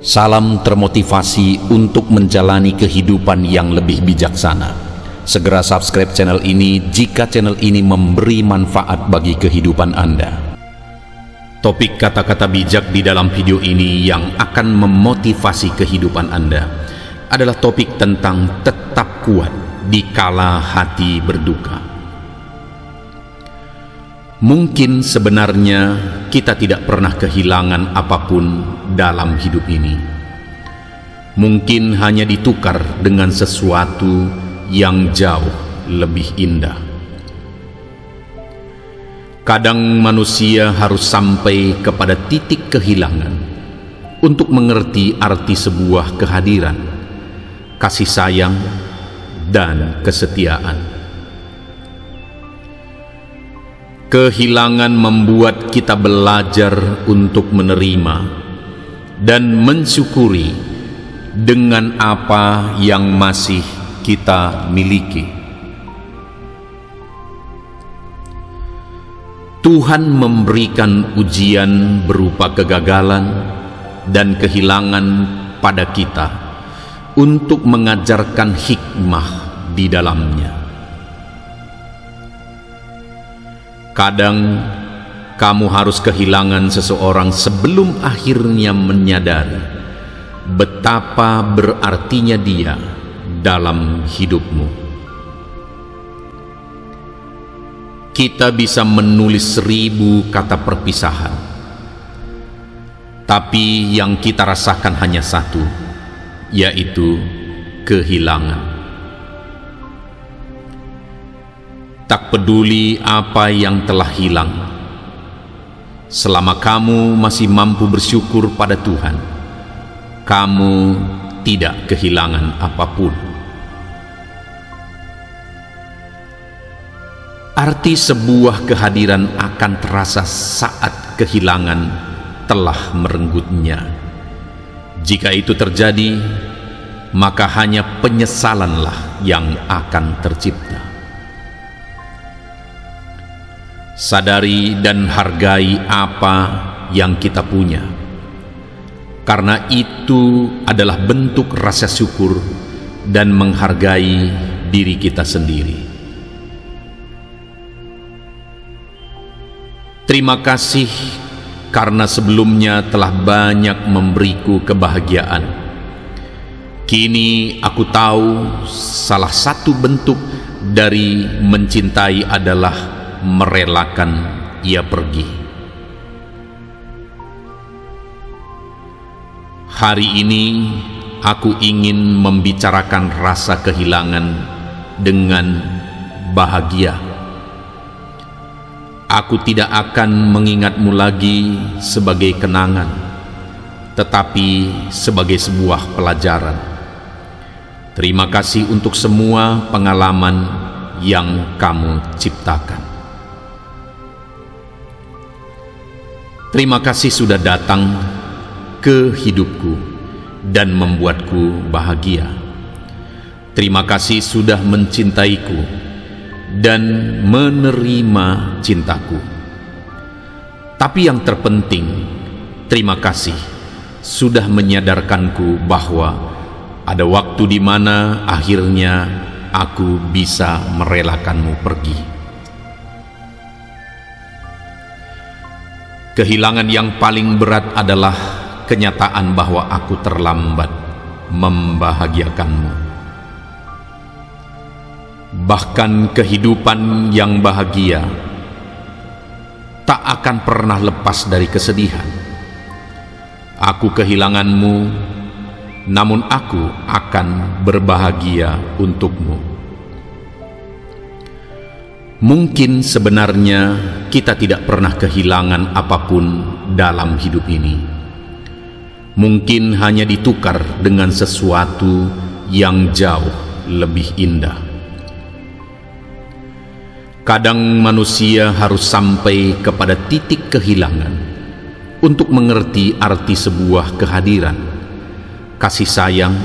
Salam termotivasi untuk menjalani kehidupan yang lebih bijaksana. Segera subscribe channel ini jika channel ini memberi manfaat bagi kehidupan Anda. Topik kata-kata bijak di dalam video ini yang akan memotivasi kehidupan Anda adalah topik tentang tetap kuat di kala hati berduka. Mungkin sebenarnya kita tidak pernah kehilangan apapun dalam hidup ini. Mungkin hanya ditukar dengan sesuatu yang jauh lebih indah. Kadang manusia harus sampai kepada titik kehilangan untuk mengerti arti sebuah kehadiran, kasih sayang, dan kesetiaan. Kehilangan membuat kita belajar untuk menerima dan mensyukuri dengan apa yang masih kita miliki. Tuhan memberikan ujian berupa kegagalan dan kehilangan pada kita untuk mengajarkan hikmah di dalamnya. Kadang kamu harus kehilangan seseorang sebelum akhirnya menyadari betapa berartinya dia dalam hidupmu. Kita bisa menulis 1000 kata perpisahan, tapi yang kita rasakan hanya satu, yaitu kehilangan. Tak peduli apa yang telah hilang, selama kamu masih mampu bersyukur pada Tuhan, kamu tidak kehilangan apapun. Arti sebuah kehadiran akan terasa saat kehilangan telah merenggutnya. Jika itu terjadi, maka hanya penyesalanlah yang akan tercipta. Sadari dan hargai apa yang kita punya, karena itu adalah bentuk rasa syukur dan menghargai diri kita sendiri. Terima kasih karena sebelumnya telah banyak memberiku kebahagiaan. Kini aku tahu salah satu bentuk dari mencintai adalah merelakan ia pergi. Hari ini aku ingin membicarakan rasa kehilangan dengan bahagia. Aku tidak akan mengingatmu lagi sebagai kenangan, tetapi sebagai sebuah pelajaran. Terima kasih untuk semua pengalaman yang kamu ciptakan. Terima kasih sudah datang ke hidupku dan membuatku bahagia. Terima kasih sudah mencintaiku dan menerima cintaku. Tapi yang terpenting, terima kasih sudah menyadarkanku bahwa ada waktu di mana akhirnya aku bisa merelakanmu pergi. Kehilangan yang paling berat adalah kenyataan bahwa aku terlambat membahagiakanmu. Bahkan kehidupan yang bahagia tak akan pernah lepas dari kesedihan. Aku kehilanganmu, namun aku akan berbahagia untukmu. Mungkin sebenarnya kita tidak pernah kehilangan apapun dalam hidup ini. Mungkin hanya ditukar dengan sesuatu yang jauh lebih indah. Kadang manusia harus sampai kepada titik kehilangan untuk mengerti arti sebuah kehadiran, kasih sayang,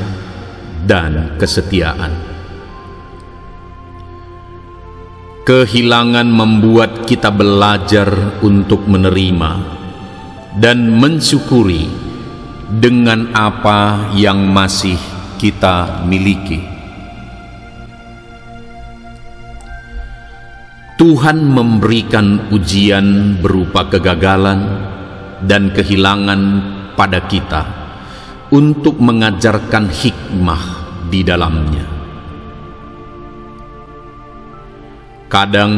dan kesetiaan. Kehilangan membuat kita belajar untuk menerima dan mensyukuri dengan apa yang masih kita miliki. Tuhan memberikan ujian berupa kegagalan dan kehilangan pada kita untuk mengajarkan hikmah di dalamnya. Kadang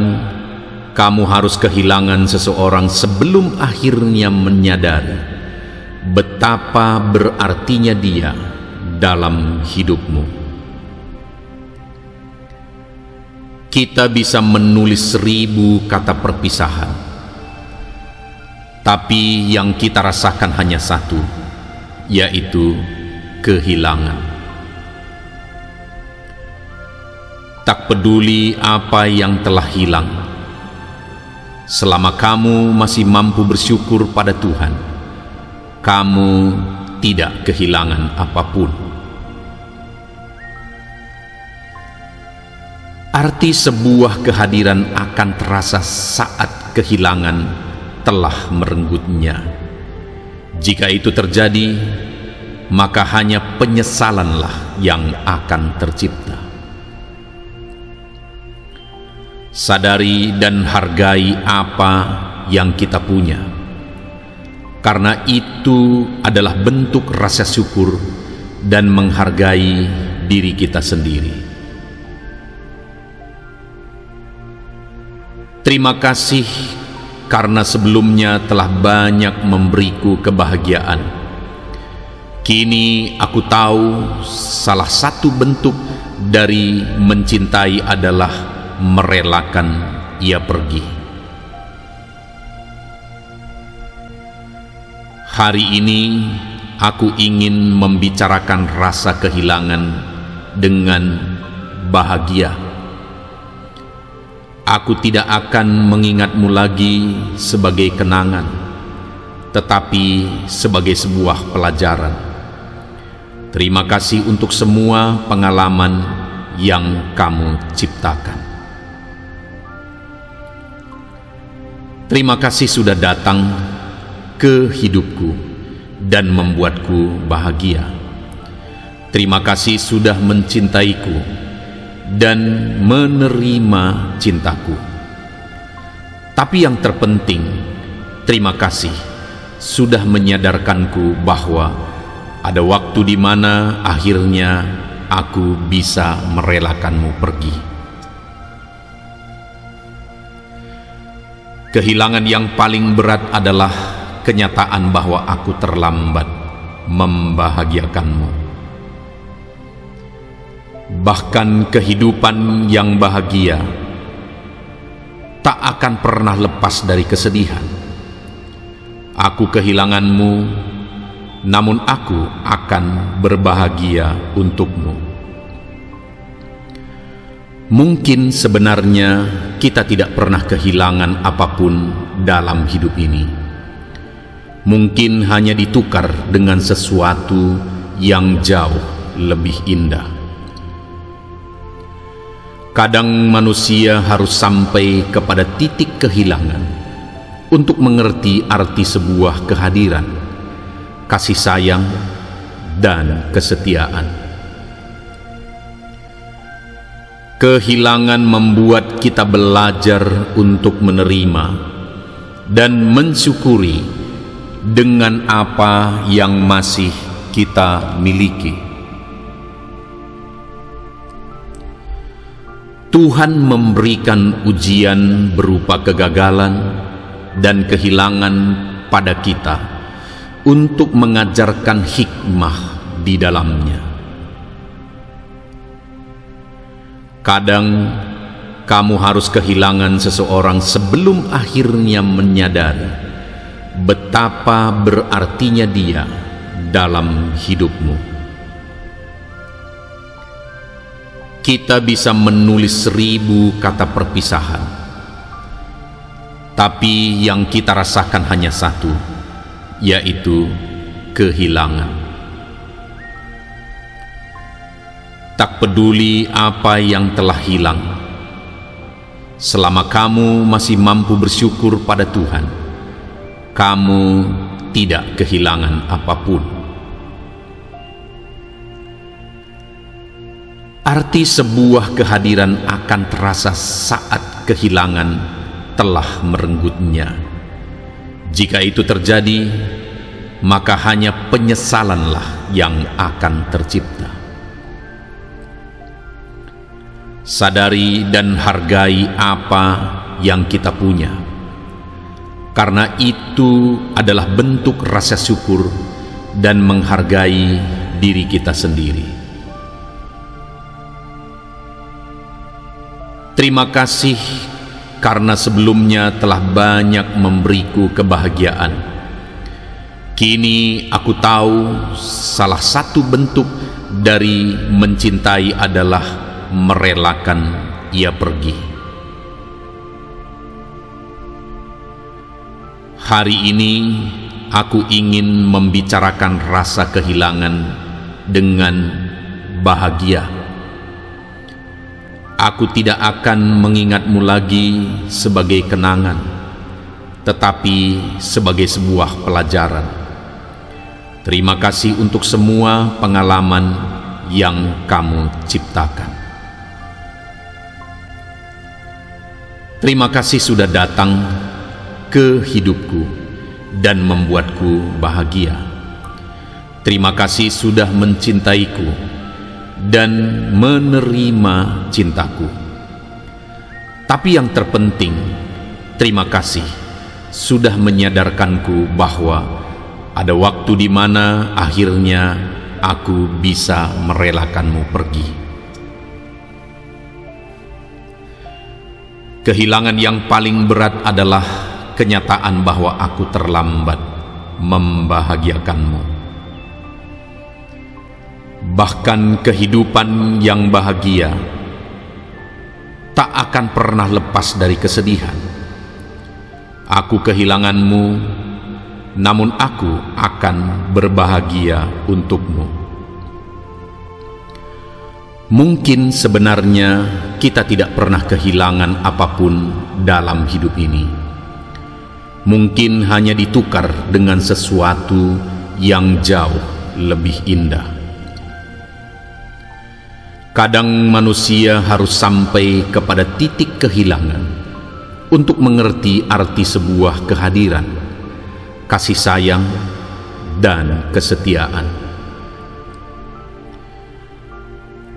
kamu harus kehilangan seseorang sebelum akhirnya menyadari betapa berartinya dia dalam hidupmu. Kita bisa menulis 1000 kata perpisahan, tapi yang kita rasakan hanya satu, yaitu kehilangan. Tak peduli apa yang telah hilang, selama kamu masih mampu bersyukur pada Tuhan, kamu tidak kehilangan apapun. Arti sebuah kehadiran akan terasa saat kehilangan telah merenggutnya. Jika itu terjadi, maka hanya penyesalanlah yang akan tercipta. Sadari dan hargai apa yang kita punya, karena itu adalah bentuk rasa syukur dan menghargai diri kita sendiri. Terima kasih karena sebelumnya telah banyak memberiku kebahagiaan. Kini aku tahu salah satu bentuk dari mencintai adalah merelakan ia pergi. Hari ini aku ingin membicarakan rasa kehilangan dengan bahagia. Aku tidak akan mengingatmu lagi sebagai kenangan, tetapi sebagai sebuah pelajaran. Terima kasih untuk semua pengalaman yang kamu ciptakan. Terima kasih sudah datang ke hidupku dan membuatku bahagia. Terima kasih sudah mencintaiku dan menerima cintaku. Tapi yang terpenting, terima kasih sudah menyadarkanku bahwa ada waktu di mana akhirnya aku bisa merelakanmu pergi. Kehilangan yang paling berat adalah kenyataan bahwa aku terlambat membahagiakanmu. Bahkan kehidupan yang bahagia tak akan pernah lepas dari kesedihan. Aku kehilanganmu, namun aku akan berbahagia untukmu. Mungkin sebenarnya kita tidak pernah kehilangan apapun dalam hidup ini. Mungkin hanya ditukar dengan sesuatu yang jauh lebih indah. Kadang manusia harus sampai kepada titik kehilangan untuk mengerti arti sebuah kehadiran, kasih sayang, dan kesetiaan. Kehilangan membuat kita belajar untuk menerima dan mensyukuri dengan apa yang masih kita miliki. Tuhan memberikan ujian berupa kegagalan dan kehilangan pada kita untuk mengajarkan hikmah di dalamnya. Kadang kamu harus kehilangan seseorang sebelum akhirnya menyadari betapa berartinya dia dalam hidupmu. Kita bisa menulis 1000 kata perpisahan, tapi yang kita rasakan hanya satu, yaitu kehilangan. Tak peduli apa yang telah hilang, selama kamu masih mampu bersyukur pada Tuhan, kamu tidak kehilangan apapun. Arti sebuah kehadiran akan terasa saat kehilangan telah merenggutnya. Jika itu terjadi, maka hanya penyesalanlah yang akan tercipta. Sadari dan hargai apa yang kita punya, karena itu adalah bentuk rasa syukur dan menghargai diri kita sendiri. Terima kasih karena sebelumnya telah banyak memberiku kebahagiaan. Kini aku tahu salah satu bentuk dari mencintai adalah merelakan ia pergi. Hari ini aku ingin membicarakan rasa kehilangan dengan bahagia. Aku tidak akan mengingatmu lagi sebagai kenangan, tetapi sebagai sebuah pelajaran. Terima kasih untuk semua pengalaman yang kamu ciptakan. Terima kasih sudah datang ke hidupku dan membuatku bahagia. Terima kasih sudah mencintaiku dan menerima cintaku. Tapi yang terpenting, terima kasih sudah menyadarkanku bahwa ada waktu di mana akhirnya aku bisa merelakanmu pergi. Kehilangan yang paling berat adalah kenyataan bahwa aku terlambat membahagiakanmu. Bahkan kehidupan yang bahagia tak akan pernah lepas dari kesedihan. Aku kehilanganmu, namun aku akan berbahagia untukmu. Mungkin sebenarnya kita tidak pernah kehilangan apapun dalam hidup ini. Mungkin hanya ditukar dengan sesuatu yang jauh lebih indah. Kadang manusia harus sampai kepada titik kehilangan untuk mengerti arti sebuah kehadiran, kasih sayang, dan kesetiaan.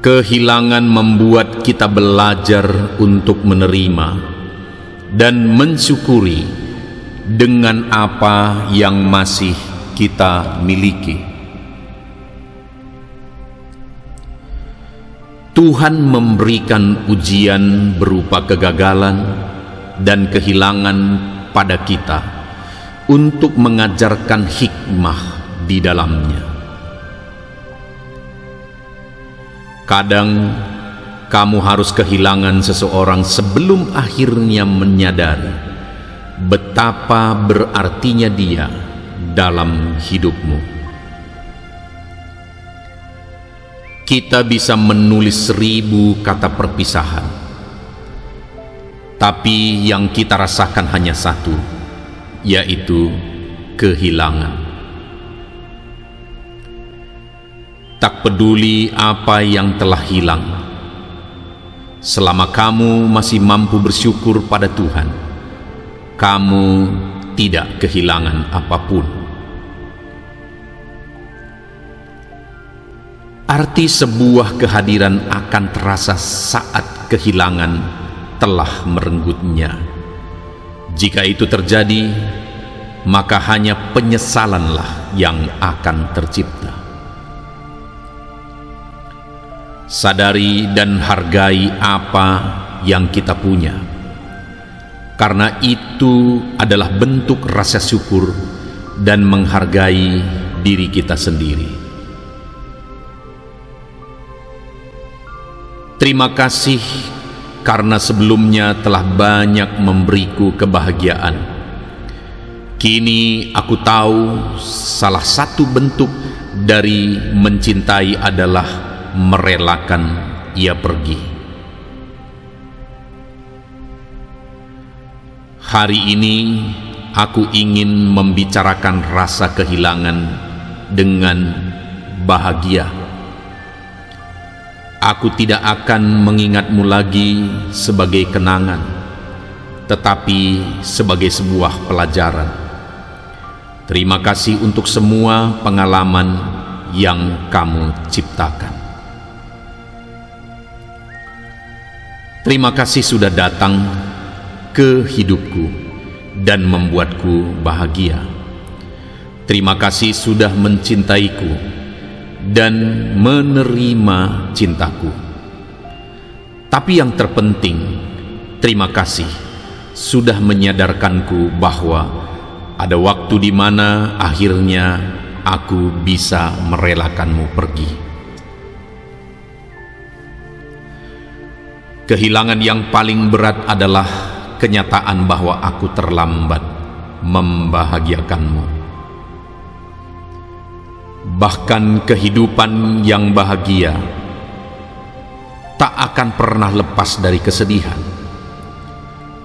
Kehilangan membuat kita belajar untuk menerima dan mensyukuri dengan apa yang masih kita miliki. Tuhan memberikan ujian berupa kegagalan dan kehilangan pada kita untuk mengajarkan hikmah di dalamnya. Kadang kamu harus kehilangan seseorang sebelum akhirnya menyadari betapa berartinya dia dalam hidupmu. Kita bisa menulis 1000 kata perpisahan, tapi yang kita rasakan hanya satu, yaitu kehilangan. Tak peduli apa yang telah hilang, selama kamu masih mampu bersyukur pada Tuhan, kamu tidak kehilangan apapun. Arti sebuah kehadiran akan terasa saat kehilangan telah merenggutnya. Jika itu terjadi, maka hanya penyesalanlah yang akan tercipta. Sadari dan hargai apa yang kita punya, karena itu adalah bentuk rasa syukur dan menghargai diri kita sendiri. Terima kasih karena sebelumnya telah banyak memberiku kebahagiaan. Kini aku tahu salah satu bentuk dari mencintai adalah merelakan ia pergi. Hari ini aku ingin membicarakan rasa kehilangan dengan bahagia. Aku tidak akan mengingatmu lagi sebagai kenangan, tetapi sebagai sebuah pelajaran. Terima kasih untuk semua pengalaman yang kamu ciptakan. Terima kasih sudah datang ke hidupku dan membuatku bahagia. Terima kasih sudah mencintaiku dan menerima cintaku. Tapi yang terpenting, terima kasih sudah menyadarkanku bahwa ada waktu di mana akhirnya aku bisa merelakanmu pergi. Kehilangan yang paling berat adalah kenyataan bahwa aku terlambat membahagiakanmu. Bahkan kehidupan yang bahagia tak akan pernah lepas dari kesedihan.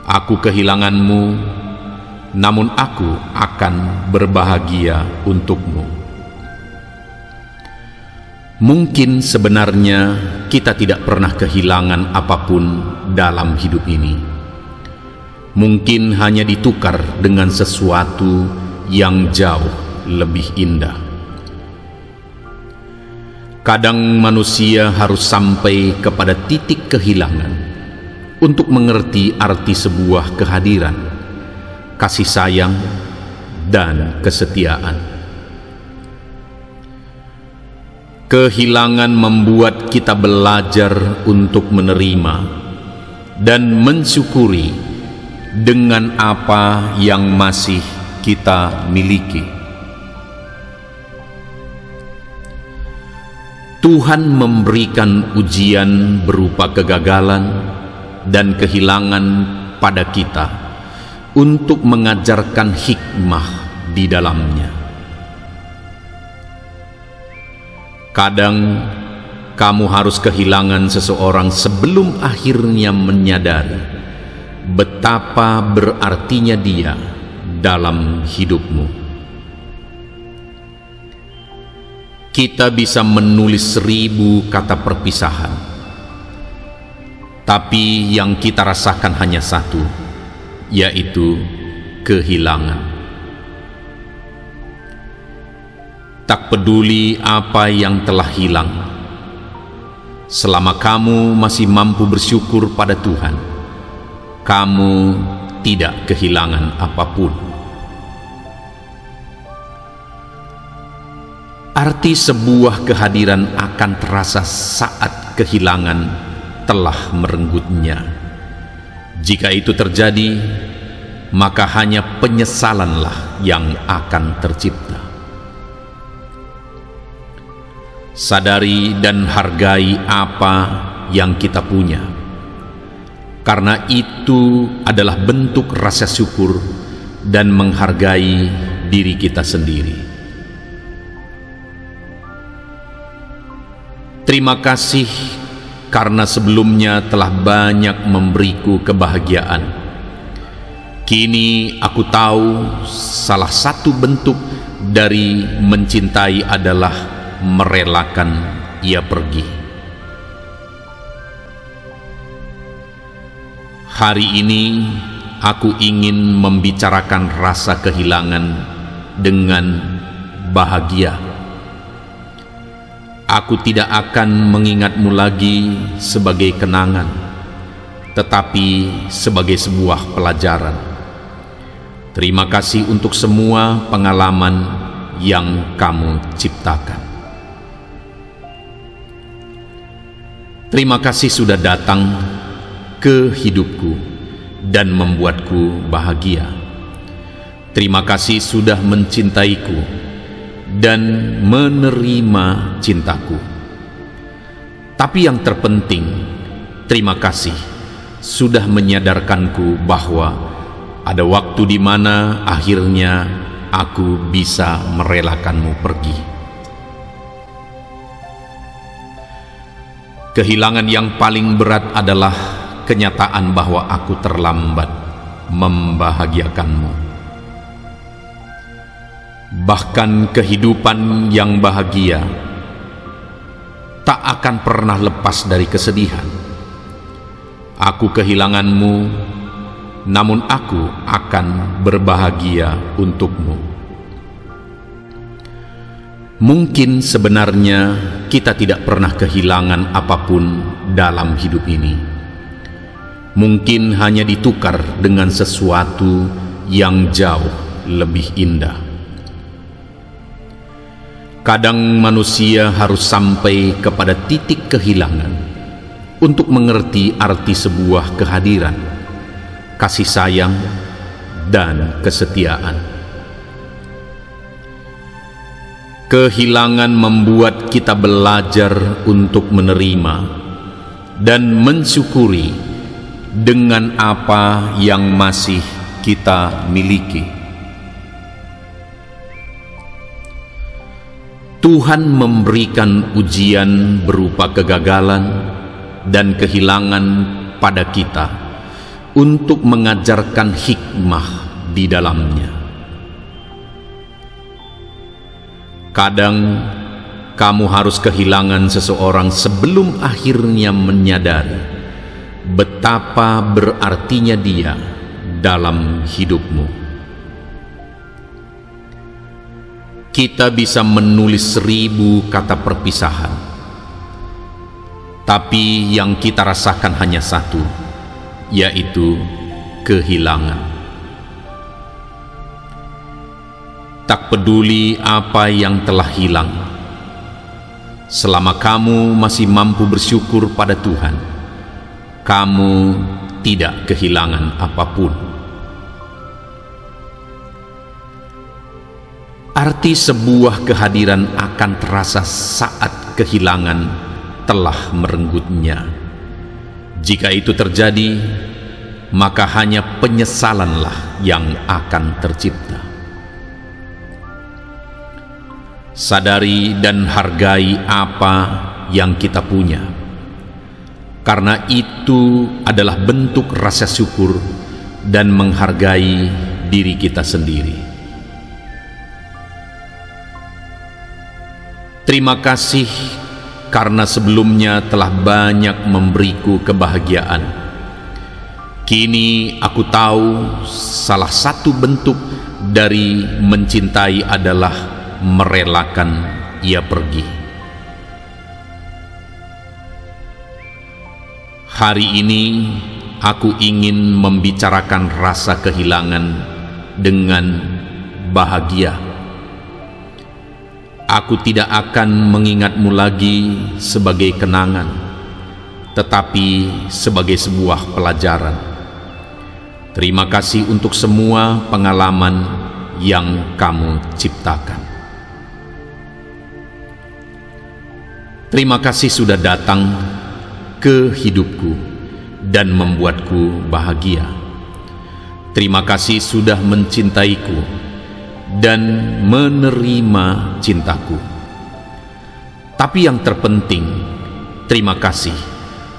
Aku kehilanganmu, namun aku akan berbahagia untukmu. Mungkin sebenarnya kita tidak pernah kehilangan apapun dalam hidup ini. Mungkin hanya ditukar dengan sesuatu yang jauh lebih indah. Kadang manusia harus sampai kepada titik kehilangan untuk mengerti arti sebuah kehadiran, kasih sayang, dan kesetiaan. Kehilangan membuat kita belajar untuk menerima dan mensyukuri dengan apa yang masih kita miliki. Tuhan memberikan ujian berupa kegagalan dan kehilangan pada kita untuk mengajarkan hikmah di dalamnya. Kadang kamu harus kehilangan seseorang sebelum akhirnya menyadari betapa berartinya dia dalam hidupmu. Kita bisa menulis 1000 kata perpisahan, tapi yang kita rasakan hanya satu, yaitu kehilangan. Tak peduli apa yang telah hilang, selama kamu masih mampu bersyukur pada Tuhan, kamu tidak kehilangan apapun. Arti sebuah kehadiran akan terasa saat kehilangan telah merenggutnya. Jika itu terjadi, maka hanya penyesalanlah yang akan tercipta. Sadari dan hargai apa yang kita punya, karena itu adalah bentuk rasa syukur dan menghargai diri kita sendiri. Terima kasih karena sebelumnya telah banyak memberiku kebahagiaan. Kini aku tahu salah satu bentuk dari mencintai adalah merelakan ia pergi. Hari ini aku ingin membicarakan rasa kehilangan dengan bahagia. Aku tidak akan mengingatmu lagi sebagai kenangan, tetapi sebagai sebuah pelajaran. Terima kasih untuk semua pengalaman yang kamu ciptakan. Terima kasih sudah datang ke hidupku dan membuatku bahagia. Terima kasih sudah mencintaiku dan menerima cintaku. Tapi yang terpenting, terima kasih sudah menyadarkanku bahwa ada waktu di mana akhirnya aku bisa merelakanmu pergi. Kehilangan yang paling berat adalah kenyataan bahwa aku terlambat membahagiakanmu. Bahkan kehidupan yang bahagia tak akan pernah lepas dari kesedihan. Aku kehilanganmu, namun aku akan berbahagia untukmu. Mungkin sebenarnya kita tidak pernah kehilangan apapun dalam hidup ini. Mungkin hanya ditukar dengan sesuatu yang jauh lebih indah. Kadang manusia harus sampai kepada titik kehilangan untuk mengerti arti sebuah kehadiran, kasih sayang, dan kesetiaan. Kehilangan membuat kita belajar untuk menerima dan mensyukuri dengan apa yang masih kita miliki. Tuhan memberikan ujian berupa kegagalan dan kehilangan pada kita untuk mengajarkan hikmah di dalamnya. Kadang kamu harus kehilangan seseorang sebelum akhirnya menyadari betapa berartinya dia dalam hidupmu. Kita bisa menulis 1000 kata perpisahan, tapi yang kita rasakan hanya satu, yaitu kehilangan. Tak peduli apa yang telah hilang, selama kamu masih mampu bersyukur pada Tuhan, kamu tidak kehilangan apapun. Arti sebuah kehadiran akan terasa saat kehilangan telah merenggutnya. Jika itu terjadi, maka hanya penyesalanlah yang akan tercipta. Sadari dan hargai apa yang kita punya, karena itu adalah bentuk rasa syukur dan menghargai diri kita sendiri. Terima kasih karena sebelumnya telah banyak memberiku kebahagiaan. Kini aku tahu salah satu bentuk dari mencintai adalah merelakan ia pergi. Hari ini aku ingin membicarakan rasa kehilangan dengan bahagia. Aku tidak akan mengingatmu lagi sebagai kenangan, tetapi sebagai sebuah pelajaran. Terima kasih untuk semua pengalaman yang kamu ciptakan. Terima kasih sudah datang ke hidupku dan membuatku bahagia. Terima kasih sudah mencintaiku dan menerima cintaku. Tapi yang terpenting, terima kasih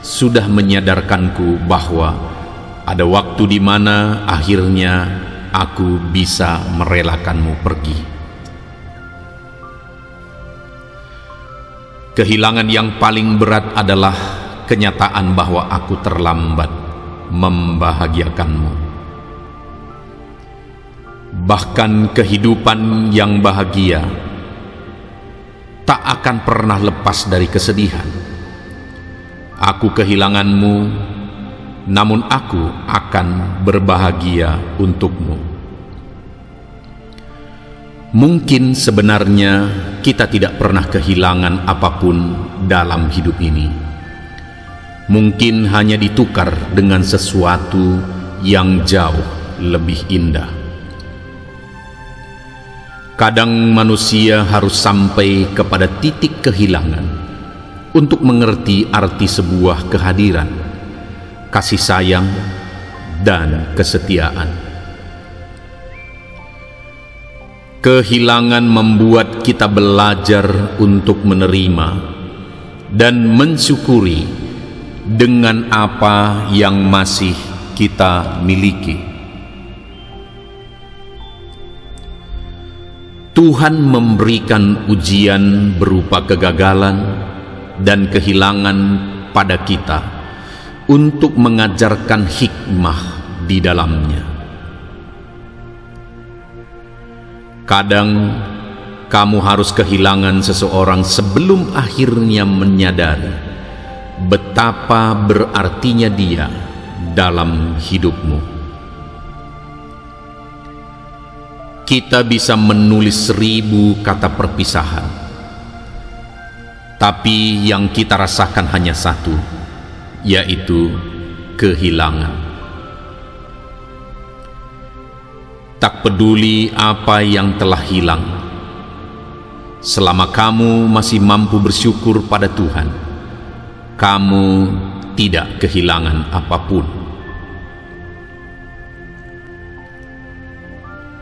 sudah menyadarkanku bahwa ada waktu di mana akhirnya aku bisa merelakanmu pergi. Kehilangan yang paling berat adalah kenyataan bahwa aku terlambat membahagiakanmu. Bahkan kehidupan yang bahagia tak akan pernah lepas dari kesedihan. Aku kehilanganmu, namun aku akan berbahagia untukmu. Mungkin sebenarnya kita tidak pernah kehilangan apapun dalam hidup ini. Mungkin hanya ditukar dengan sesuatu yang jauh lebih indah. Kadang manusia harus sampai kepada titik kehilangan untuk mengerti arti sebuah kehadiran, kasih sayang, dan kesetiaan. Kehilangan membuat kita belajar untuk menerima dan mensyukuri dengan apa yang masih kita miliki. Tuhan memberikan ujian berupa kegagalan dan kehilangan pada kita untuk mengajarkan hikmah di dalamnya. Kadang kamu harus kehilangan seseorang sebelum akhirnya menyadari betapa berartinya dia dalam hidupmu. Kita bisa menulis 1000 kata perpisahan, tapi yang kita rasakan hanya satu, yaitu kehilangan. Tak peduli apa yang telah hilang, selama kamu masih mampu bersyukur pada Tuhan, kamu tidak kehilangan apapun.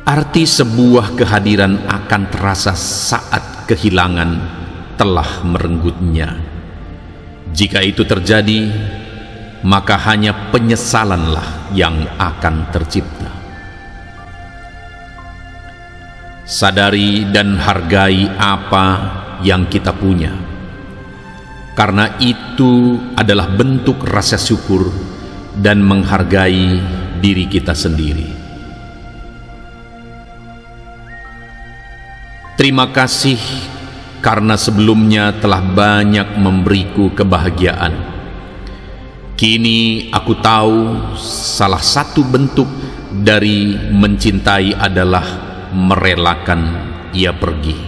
Arti sebuah kehadiran akan terasa saat kehilangan telah merenggutnya. Jika itu terjadi, maka hanya penyesalanlah yang akan tercipta. Sadari dan hargai apa yang kita punya, karena itu adalah bentuk rasa syukur dan menghargai diri kita sendiri. Terima kasih karena sebelumnya telah banyak memberiku kebahagiaan. Kini aku tahu salah satu bentuk dari mencintai adalah merelakan ia pergi.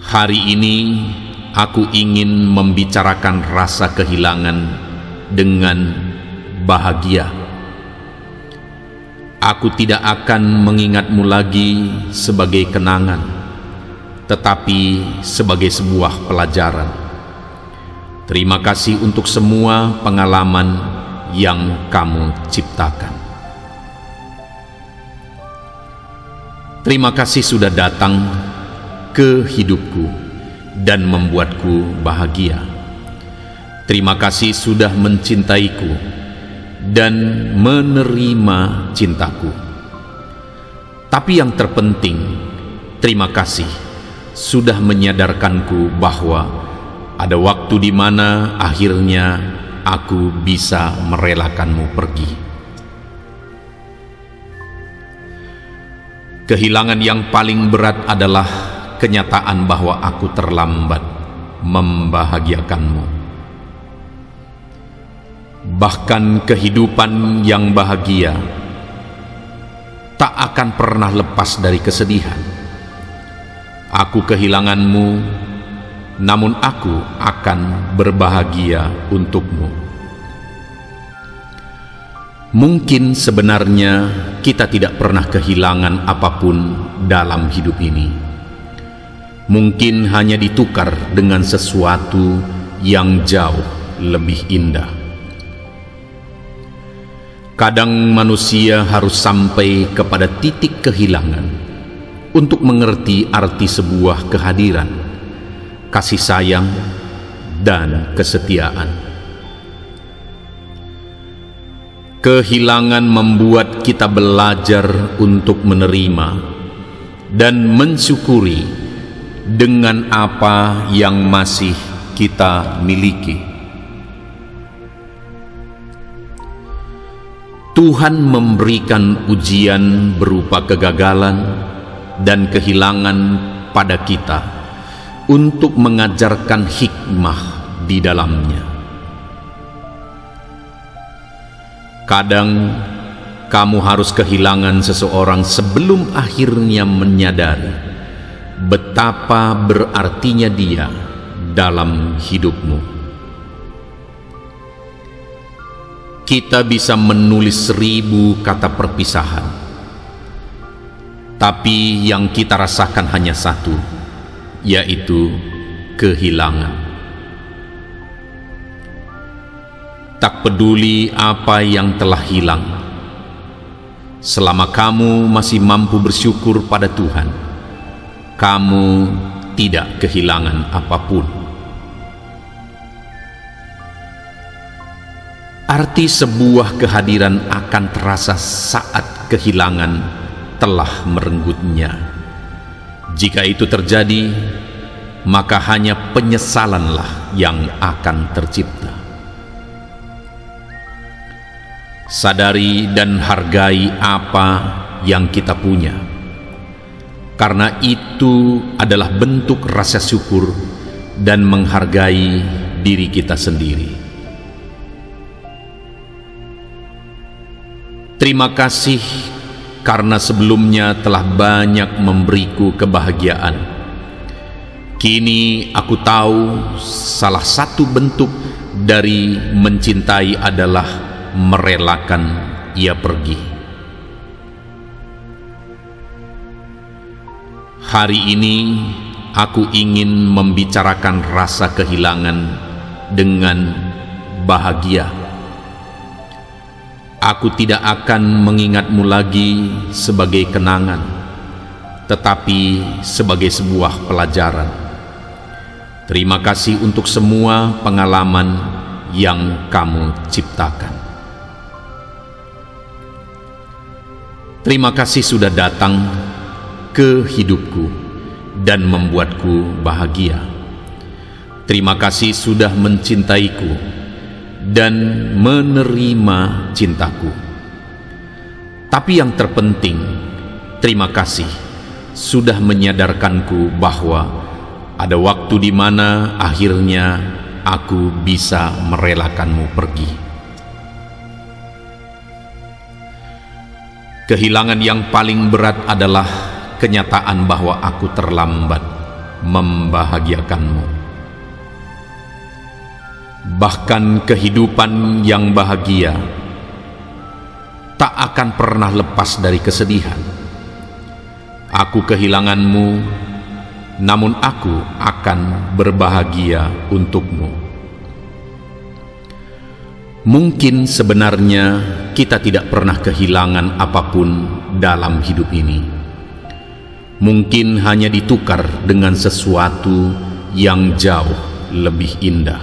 Hari ini aku ingin membicarakan rasa kehilangan dengan bahagia. Aku tidak akan mengingatmu lagi sebagai kenangan, tetapi sebagai sebuah pelajaran. Terima kasih untuk semua pengalaman yang kamu ciptakan. Terima kasih sudah datang ke hidupku dan membuatku bahagia. Terima kasih sudah mencintaiku dan menerima cintaku. Tapi yang terpenting, terima kasih sudah menyadarkanku bahwa ada waktu di mana akhirnya aku bisa merelakanmu pergi. Kehilangan yang paling berat adalah kenyataan bahwa aku terlambat membahagiakanmu. Bahkan kehidupan yang bahagia tak akan pernah lepas dari kesedihan. Aku kehilanganmu, namun aku akan berbahagia untukmu. Mungkin sebenarnya kita tidak pernah kehilangan apapun dalam hidup ini. Mungkin hanya ditukar dengan sesuatu yang jauh lebih indah. Kadang manusia harus sampai kepada titik kehilangan untuk mengerti arti sebuah kehadiran, kasih sayang, dan kesetiaan. Kehilangan membuat kita belajar untuk menerima dan mensyukuri dengan apa yang masih kita miliki. Tuhan memberikan ujian berupa kegagalan dan kehilangan pada kita untuk mengajarkan hikmah di dalamnya. Kadang kamu harus kehilangan seseorang sebelum akhirnya menyadari betapa berartinya dia dalam hidupmu. Kita bisa menulis 1000 kata perpisahan, tapi yang kita rasakan hanya satu, yaitu kehilangan. Tak peduli apa yang telah hilang, selama kamu masih mampu bersyukur pada Tuhan, kamu tidak kehilangan apapun. Arti sebuah kehadiran akan terasa saat kehilangan telah merenggutnya. Jika itu terjadi, maka hanya penyesalanlah yang akan tercipta. Sadari dan hargai apa yang kita punya, karena itu adalah bentuk rasa syukur dan menghargai diri kita sendiri. Terima kasih karena sebelumnya telah banyak memberiku kebahagiaan. Kini aku tahu salah satu bentuk dari mencintai adalah merelakan ia pergi. Hari ini aku ingin membicarakan rasa kehilangan dengan bahagia. Aku tidak akan mengingatmu lagi sebagai kenangan, tetapi sebagai sebuah pelajaran. Terima kasih untuk semua pengalaman yang kamu ciptakan. Terima kasih sudah datang ke hidupku dan membuatku bahagia. Terima kasih sudah mencintaiku dan menerima cintaku. Tapi yang terpenting, terima kasih sudah menyadarkanku bahwa ada waktu di mana akhirnya aku bisa merelakanmu pergi. Kehilangan yang paling berat adalah kenyataan bahwa aku terlambat membahagiakanmu. Bahkan kehidupan yang bahagia tak akan pernah lepas dari kesedihan. Aku kehilanganmu, namun aku akan berbahagia untukmu. Mungkin sebenarnya kita tidak pernah kehilangan apapun dalam hidup ini. Mungkin hanya ditukar dengan sesuatu yang jauh lebih indah.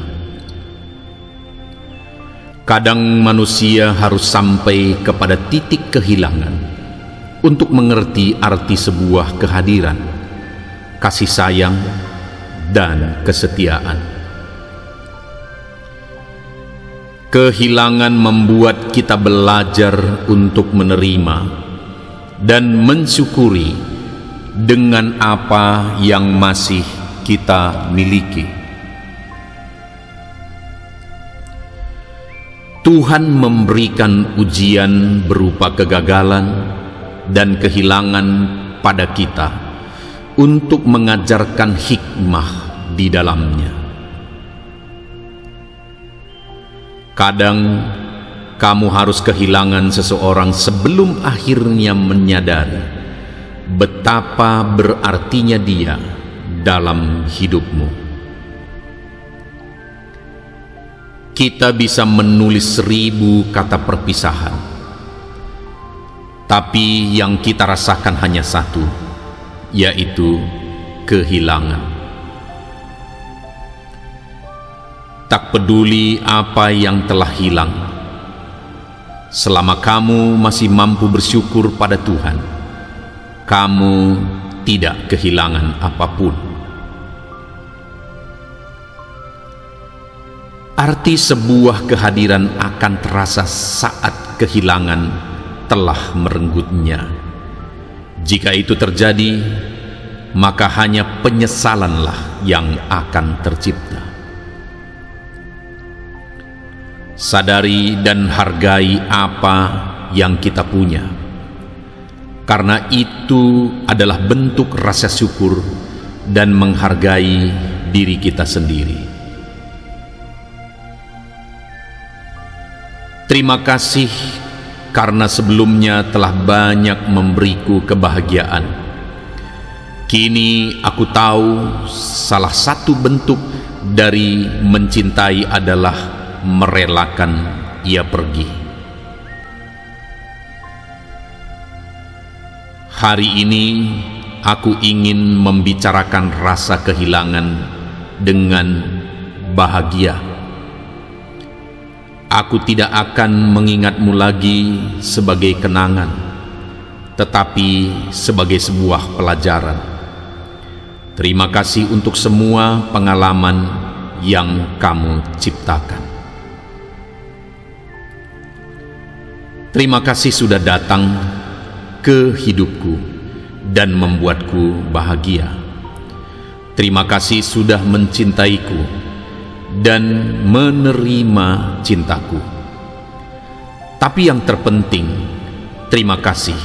Kadang manusia harus sampai kepada titik kehilangan untuk mengerti arti sebuah kehadiran, kasih sayang, dan kesetiaan. Kehilangan membuat kita belajar untuk menerima dan mensyukuri dengan apa yang masih kita miliki. Tuhan memberikan ujian berupa kegagalan dan kehilangan pada kita untuk mengajarkan hikmah di dalamnya. Kadang kamu harus kehilangan seseorang sebelum akhirnya menyadari betapa berartinya dia dalam hidupmu. Kita bisa menulis 1000 kata perpisahan, tapi yang kita rasakan hanya satu, yaitu kehilangan. Tak peduli apa yang telah hilang, selama kamu masih mampu bersyukur pada Tuhan, kamu tidak kehilangan apapun. Arti sebuah kehadiran akan terasa saat kehilangan telah merenggutnya. Jika itu terjadi, maka hanya penyesalanlah yang akan tercipta. Sadari dan hargai apa yang kita punya, karena itu adalah bentuk rasa syukur dan menghargai diri kita sendiri. Terima kasih karena sebelumnya telah banyak memberiku kebahagiaan. Kini aku tahu salah satu bentuk dari mencintai adalah merelakan ia pergi. Hari ini aku ingin membicarakan rasa kehilangan dengan bahagia. Aku tidak akan mengingatmu lagi sebagai kenangan, tetapi sebagai sebuah pelajaran. Terima kasih untuk semua pengalaman yang kamu ciptakan. Terima kasih sudah datang ke hidupku dan membuatku bahagia. Terima kasih sudah mencintaiku dan menerima cintaku. Tapi yang terpenting, terima kasih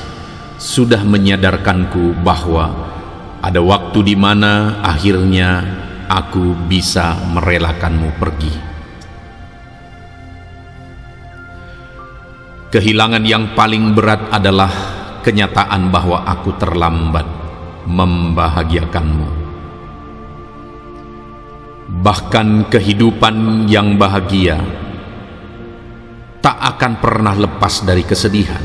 sudah menyadarkanku bahwa ada waktu di mana akhirnya aku bisa merelakanmu pergi. Kehilangan yang paling berat adalah kenyataan bahwa aku terlambat membahagiakanmu. Bahkan kehidupan yang bahagia tak akan pernah lepas dari kesedihan.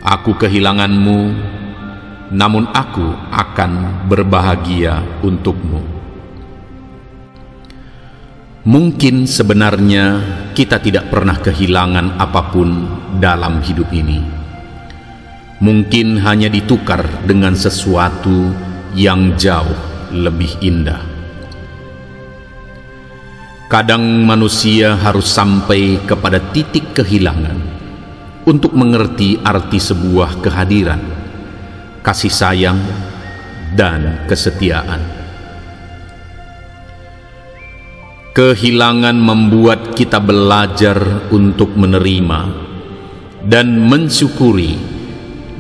Aku kehilanganmu, namun aku akan berbahagia untukmu. Mungkin sebenarnya kita tidak pernah kehilangan apapun dalam hidup ini. Mungkin hanya ditukar dengan sesuatu yang jauh lebih indah. Kadang manusia harus sampai kepada titik kehilangan untuk mengerti arti sebuah kehadiran, kasih sayang, dan kesetiaan. Kehilangan membuat kita belajar untuk menerima dan mensyukuri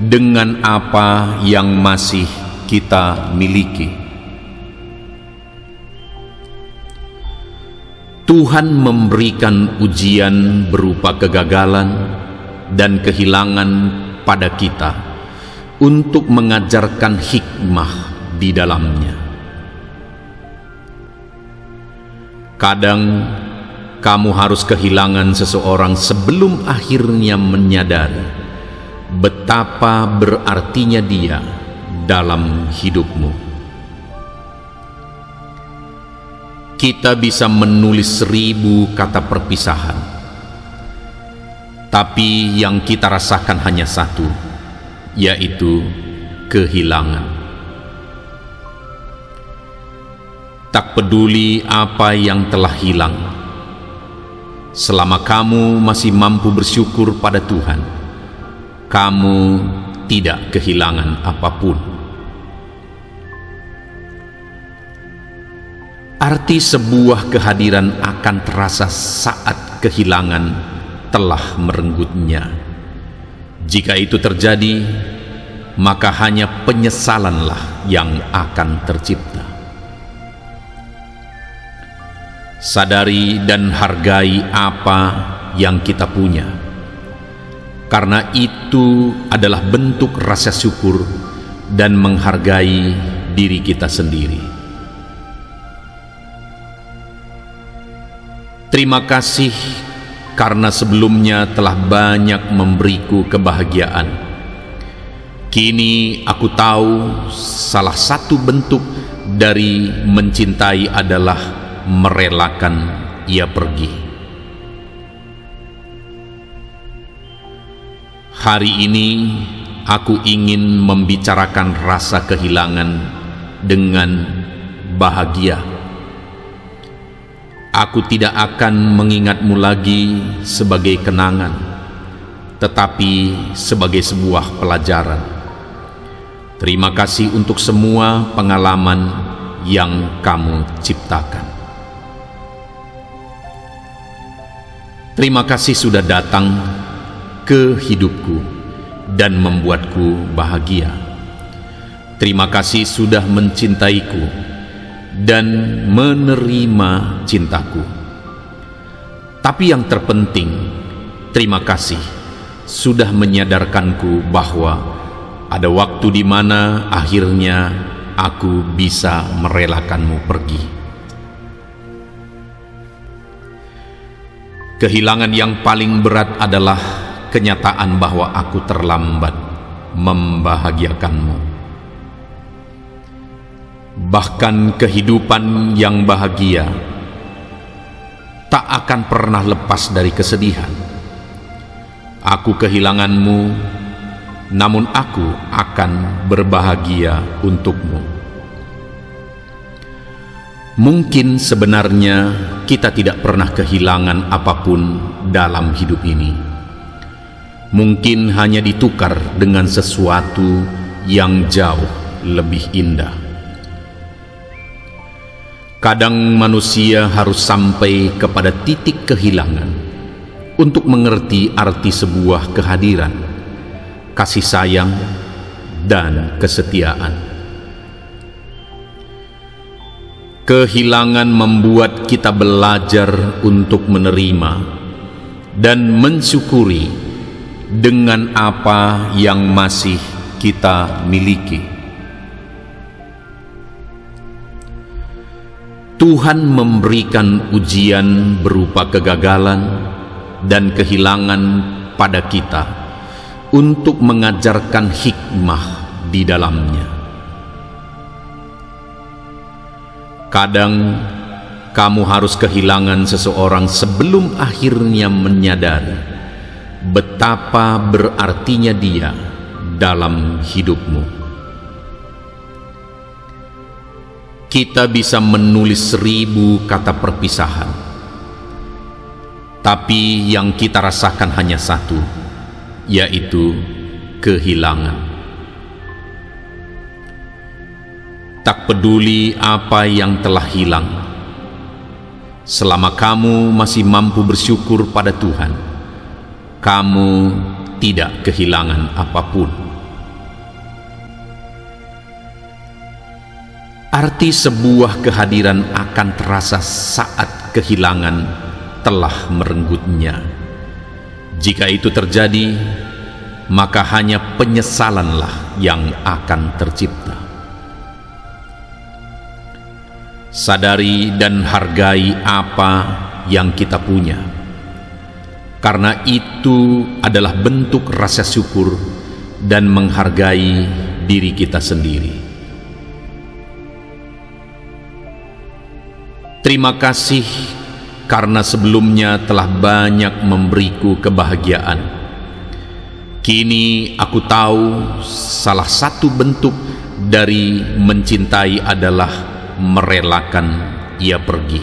dengan apa yang masih kita miliki. Tuhan memberikan ujian berupa kegagalan dan kehilangan pada kita untuk mengajarkan hikmah di dalamnya. Kadang kamu harus kehilangan seseorang sebelum akhirnya menyadari betapa berartinya dia dalam hidupmu. Kita bisa menulis 1000 kata perpisahan, tapi yang kita rasakan hanya satu, yaitu kehilangan. Tak peduli apa yang telah hilang, selama kamu masih mampu bersyukur pada Tuhan, kamu tidak kehilangan apapun. Arti sebuah kehadiran akan terasa saat kehilangan telah merenggutnya. Jika itu terjadi, maka hanya penyesalanlah yang akan tercipta. Sadari dan hargai apa yang kita punya, karena itu adalah bentuk rasa syukur dan menghargai diri kita sendiri. Terima kasih karena sebelumnya telah banyak memberiku kebahagiaan. Kini aku tahu salah satu bentuk dari mencintai adalah merelakan ia pergi. Hari ini aku ingin membicarakan rasa kehilangan dengan bahagia. Aku tidak akan mengingatmu lagi sebagai kenangan, tetapi sebagai sebuah pelajaran. Terima kasih untuk semua pengalaman yang kamu ciptakan. Terima kasih sudah datang ke hidupku dan membuatku bahagia. Terima kasih sudah mencintaiku dan menerima cintaku. Tapi yang terpenting, terima kasih sudah menyadarkanku bahwa ada waktu di mana akhirnya aku bisa merelakanmu pergi. Kehilangan yang paling berat adalah kenyataan bahwa aku terlambat membahagiakanmu. Bahkan kehidupan yang bahagia tak akan pernah lepas dari kesedihan. Aku kehilanganmu, namun aku akan berbahagia untukmu. Mungkin sebenarnya kita tidak pernah kehilangan apapun dalam hidup ini. Mungkin hanya ditukar dengan sesuatu yang jauh lebih indah. Kadang manusia harus sampai kepada titik kehilangan untuk mengerti arti sebuah kehadiran, kasih sayang, dan kesetiaan. Kehilangan membuat kita belajar untuk menerima dan mensyukuri dengan apa yang masih kita miliki. Tuhan memberikan ujian berupa kegagalan dan kehilangan pada kita untuk mengajarkan hikmah di dalamnya. Kadang kamu harus kehilangan seseorang sebelum akhirnya menyadari betapa berartinya dia dalam hidupmu. Kita bisa menulis 1000 kata perpisahan, tapi yang kita rasakan hanya satu, yaitu kehilangan. Tak peduli apa yang telah hilang, selama kamu masih mampu bersyukur pada Tuhan, kamu tidak kehilangan apapun. Arti sebuah kehadiran akan terasa saat kehilangan telah merenggutnya. Jika itu terjadi, maka hanya penyesalanlah yang akan tercipta. Sadari dan hargai apa yang kita punya, karena itu adalah bentuk rasa syukur dan menghargai diri kita sendiri. Terima kasih karena sebelumnya telah banyak memberiku kebahagiaan. Kini aku tahu salah satu bentuk dari mencintai adalah merelakan ia pergi.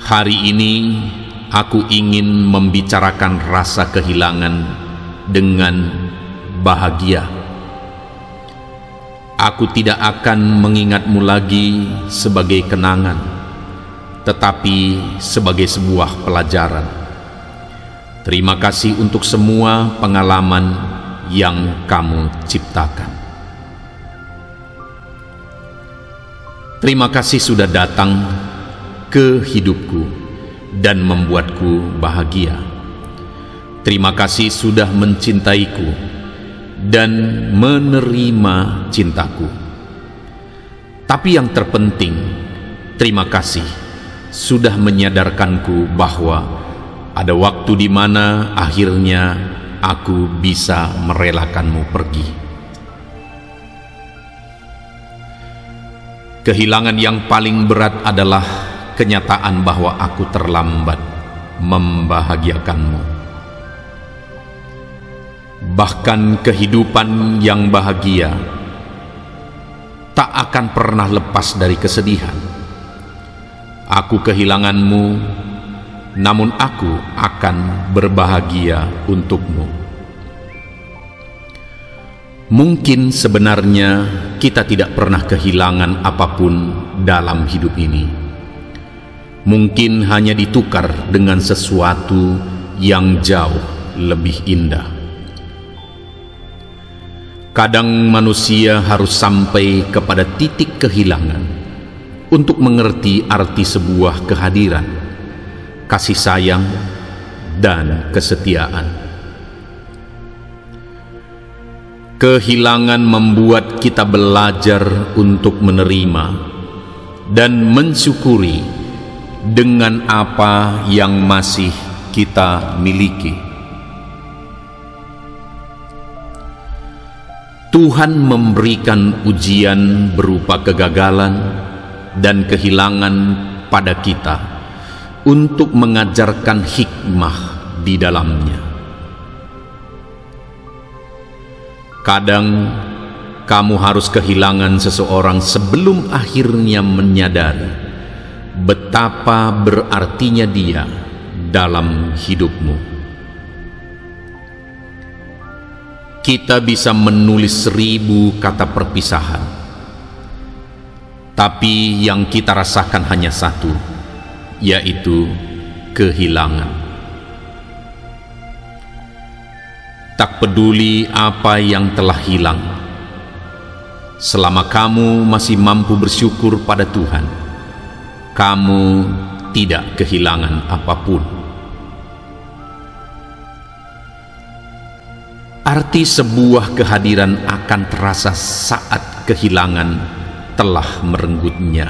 Hari ini aku ingin membicarakan rasa kehilangan dengan bahagia. Aku tidak akan mengingatmu lagi sebagai kenangan, tetapi sebagai sebuah pelajaran. Terima kasih untuk semua pengalaman yang kamu ciptakan. Terima kasih sudah datang ke hidupku dan membuatku bahagia. Terima kasih sudah mencintaiku dan menerima cintaku. Tapi yang terpenting, terima kasih sudah menyadarkanku bahwa ada waktu di mana akhirnya aku bisa merelakanmu pergi. Kehilangan yang paling berat adalah kenyataan bahwa aku terlambat membahagiakanmu. Bahkan kehidupan yang bahagia tak akan pernah lepas dari kesedihan. Aku kehilanganmu, namun aku akan berbahagia untukmu. Mungkin sebenarnya kita tidak pernah kehilangan apapun dalam hidup ini. Mungkin hanya ditukar dengan sesuatu yang jauh lebih indah. Kadang manusia harus sampai kepada titik kehilangan untuk mengerti arti sebuah kehadiran, kasih sayang, dan kesetiaan. Kehilangan membuat kita belajar untuk menerima dan mensyukuri dengan apa yang masih kita miliki. Tuhan memberikan ujian berupa kegagalan dan kehilangan pada kita untuk mengajarkan hikmah di dalamnya. Kadang kamu harus kehilangan seseorang sebelum akhirnya menyadari betapa berartinya dia dalam hidupmu. Kita bisa menulis 1000 kata perpisahan, tapi yang kita rasakan hanya satu, yaitu kehilangan. Tak peduli apa yang telah hilang, selama kamu masih mampu bersyukur pada Tuhan, kamu tidak kehilangan apapun. Arti sebuah kehadiran akan terasa saat kehilangan telah merenggutnya.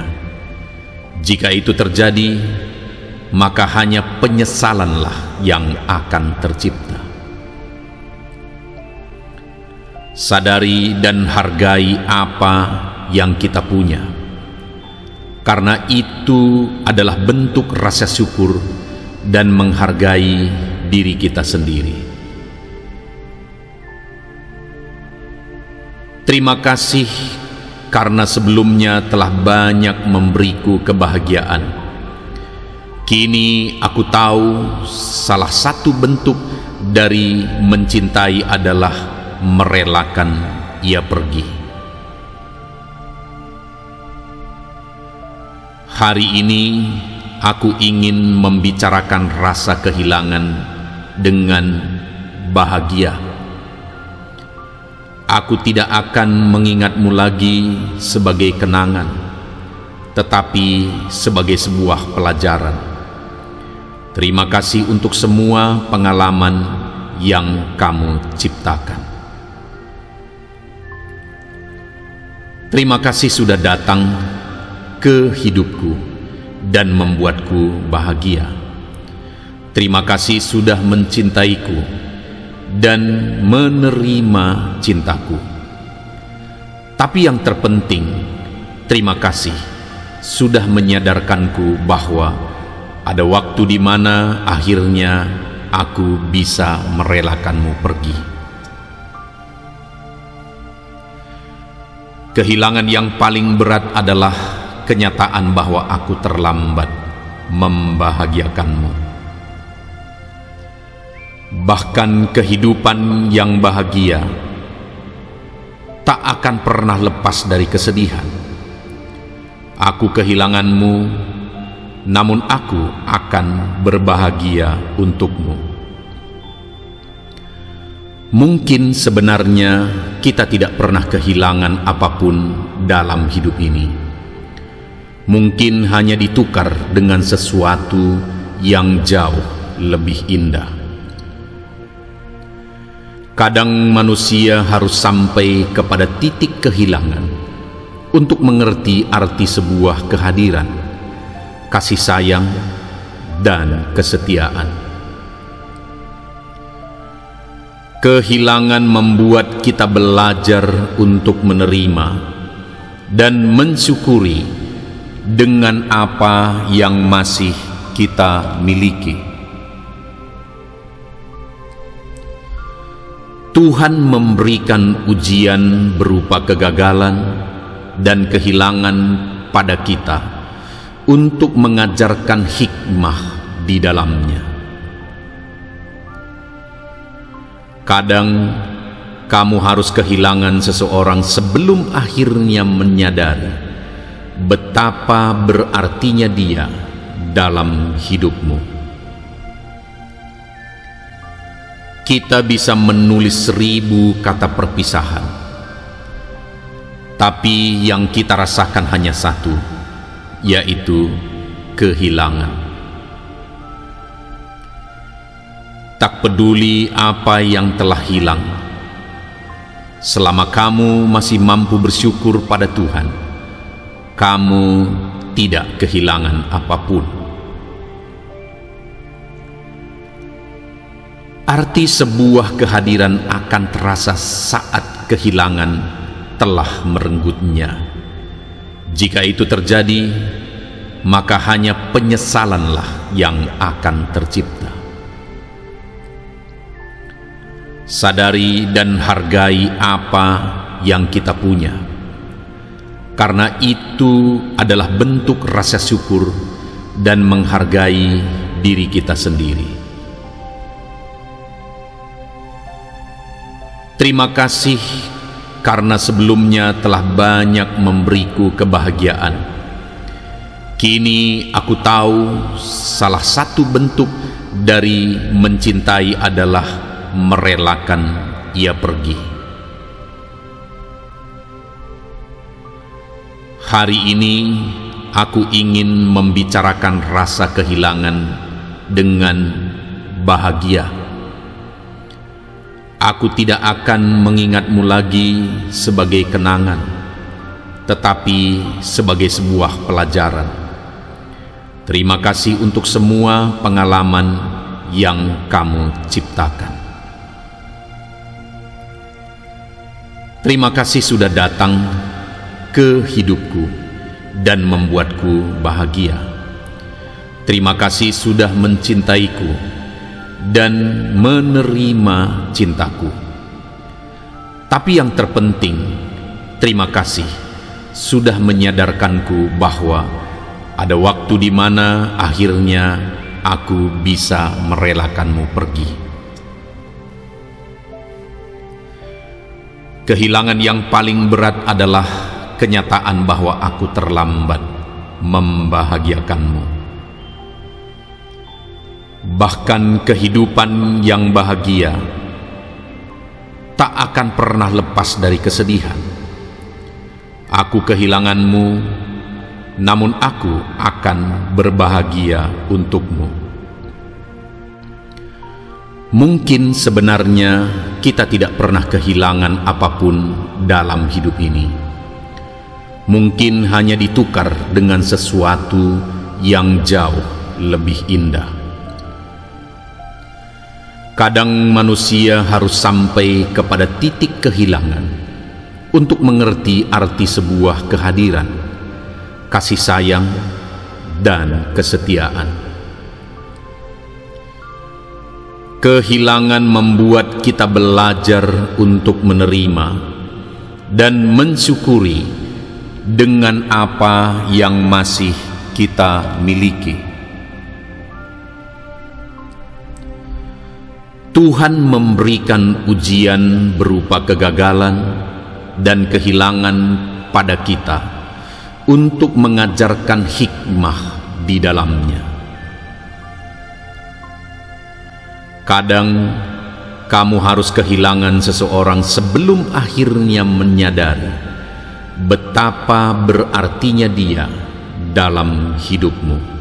Jika itu terjadi, maka hanya penyesalanlah yang akan tercipta. Sadari dan hargai apa yang kita punya, karena itu adalah bentuk rasa syukur dan menghargai diri kita sendiri. Terima kasih karena sebelumnya telah banyak memberiku kebahagiaan. Kini aku tahu salah satu bentuk dari mencintai adalah merelakan ia pergi. Hari ini aku ingin membicarakan rasa kehilangan dengan bahagia. Aku tidak akan mengingatmu lagi sebagai kenangan, tetapi sebagai sebuah pelajaran. Terima kasih untuk semua pengalaman yang kamu ciptakan. Terima kasih sudah datang ke hidupku dan membuatku bahagia. Terima kasih sudah mencintaiku dan menerima cintaku. Tapi yang terpenting, terima kasih sudah menyadarkanku bahwa ada waktu di mana akhirnya aku bisa merelakanmu pergi. Kehilangan yang paling berat adalah kenyataan bahwa aku terlambat membahagiakanmu. Bahkan kehidupan yang bahagia tak akan pernah lepas dari kesedihan. Aku kehilanganmu, namun aku akan berbahagia untukmu. Mungkin sebenarnya kita tidak pernah kehilangan apapun dalam hidup ini. Mungkin hanya ditukar dengan sesuatu yang jauh lebih indah. Kadang manusia harus sampai kepada titik kehilangan untuk mengerti arti sebuah kehadiran, kasih sayang, dan kesetiaan. Kehilangan membuat kita belajar untuk menerima dan mensyukuri dengan apa yang masih kita miliki. Tuhan memberikan ujian berupa kegagalan dan kehilangan pada kita untuk mengajarkan hikmah di dalamnya. Kadang kamu harus kehilangan seseorang sebelum akhirnya menyadari betapa berartinya dia dalam hidupmu. Kita bisa menulis 1000 kata perpisahan, tapi yang kita rasakan hanya satu, yaitu kehilangan. Tak peduli apa yang telah hilang, selama kamu masih mampu bersyukur pada Tuhan, kamu tidak kehilangan apapun. Arti sebuah kehadiran akan terasa saat kehilangan telah merenggutnya. Jika itu terjadi, maka hanya penyesalanlah yang akan tercipta. Sadari dan hargai apa yang kita punya, karena itu adalah bentuk rasa syukur dan menghargai diri kita sendiri. Terima kasih karena sebelumnya telah banyak memberiku kebahagiaan. Kini aku tahu salah satu bentuk dari mencintai adalah merelakan ia pergi. Hari ini aku ingin membicarakan rasa kehilangan dengan bahagia. Aku tidak akan mengingatmu lagi sebagai kenangan, tetapi sebagai sebuah pelajaran. Terima kasih untuk semua pengalaman yang kamu ciptakan. Terima kasih sudah datang ke hidupku dan membuatku bahagia. Terima kasih sudah mencintaiku dan menerima cintaku. Tapi yang terpenting, terima kasih sudah menyadarkanku bahwa ada waktu di mana akhirnya aku bisa merelakanmu pergi. Kehilangan yang paling berat adalah kenyataan bahwa aku terlambat membahagiakanmu. Bahkan kehidupan yang bahagia tak akan pernah lepas dari kesedihan. Aku kehilanganmu, namun aku akan berbahagia untukmu. Mungkin sebenarnya kita tidak pernah kehilangan apapun dalam hidup ini. Mungkin hanya ditukar dengan sesuatu yang jauh lebih indah. Kadang manusia harus sampai kepada titik kehilangan untuk mengerti arti sebuah kehadiran, kasih sayang, dan kesetiaan. Kehilangan membuat kita belajar untuk menerima dan mensyukuri dengan apa yang masih kita miliki. Tuhan memberikan ujian berupa kegagalan dan kehilangan pada kita untuk mengajarkan hikmah di dalamnya. Kadang kamu harus kehilangan seseorang sebelum akhirnya menyadari betapa berartinya dia dalam hidupmu.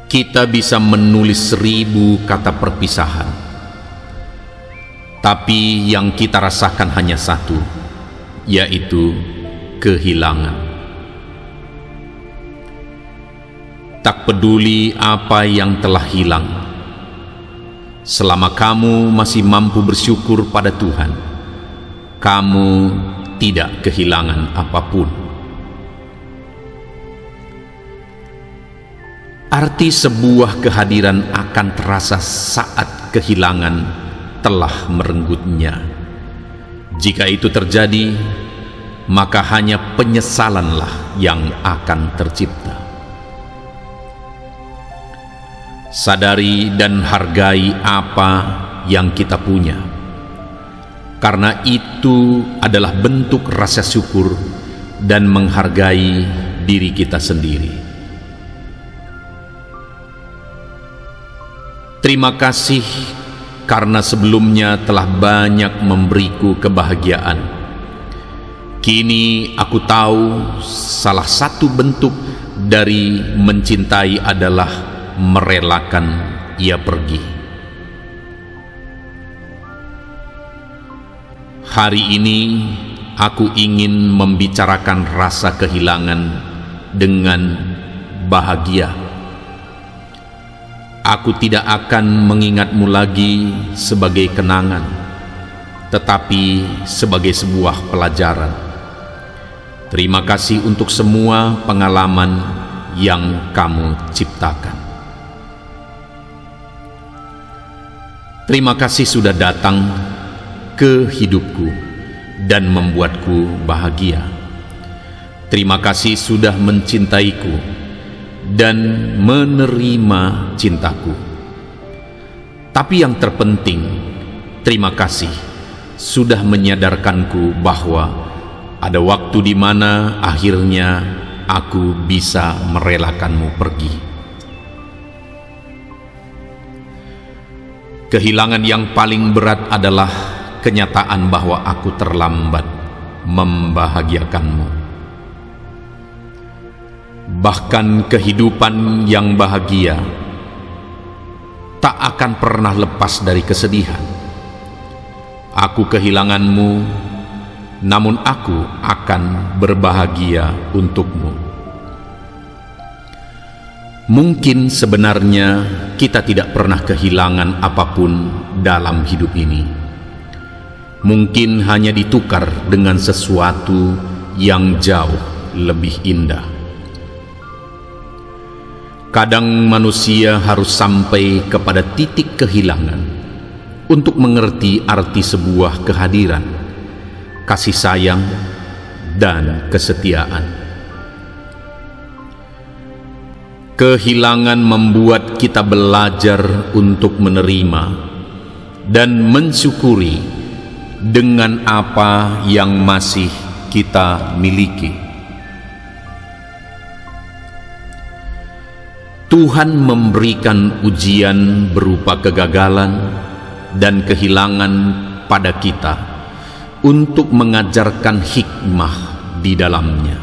Kita bisa menulis 1000 kata perpisahan, tapi yang kita rasakan hanya satu, yaitu kehilangan. Tak peduli apa yang telah hilang, selama kamu masih mampu bersyukur pada Tuhan, kamu tidak kehilangan apapun. Arti sebuah kehadiran akan terasa saat kehilangan telah merenggutnya. Jika itu terjadi, maka hanya penyesalanlah yang akan tercipta. Sadari dan hargai apa yang kita punya, karena itu adalah bentuk rasa syukur dan menghargai diri kita sendiri. Terima kasih karena sebelumnya telah banyak memberiku kebahagiaan. Kini aku tahu salah satu bentuk dari mencintai adalah merelakan ia pergi. Hari ini aku ingin membicarakan rasa kehilangan dengan bahagia. Aku tidak akan mengingatmu lagi sebagai kenangan, tetapi sebagai sebuah pelajaran. Terima kasih untuk semua pengalaman yang kamu ciptakan. Terima kasih sudah datang ke hidupku dan membuatku bahagia. Terima kasih sudah mencintaiku dan menerima cintaku. Tapi yang terpenting, terima kasih sudah menyadarkanku bahwa ada waktu di mana akhirnya aku bisa merelakanmu pergi. Kehilangan yang paling berat adalah kenyataan bahwa aku terlambat membahagiakanmu. Bahkan kehidupan yang bahagia tak akan pernah lepas dari kesedihan. Aku kehilanganmu, namun aku akan berbahagia untukmu. Mungkin sebenarnya kita tidak pernah kehilangan apapun dalam hidup ini. Mungkin hanya ditukar dengan sesuatu yang jauh lebih indah. Kadang manusia harus sampai kepada titik kehilangan untuk mengerti arti sebuah kehadiran, kasih sayang, dan kesetiaan. Kehilangan membuat kita belajar untuk menerima dan mensyukuri dengan apa yang masih kita miliki. Tuhan memberikan ujian berupa kegagalan dan kehilangan pada kita untuk mengajarkan hikmah di dalamnya.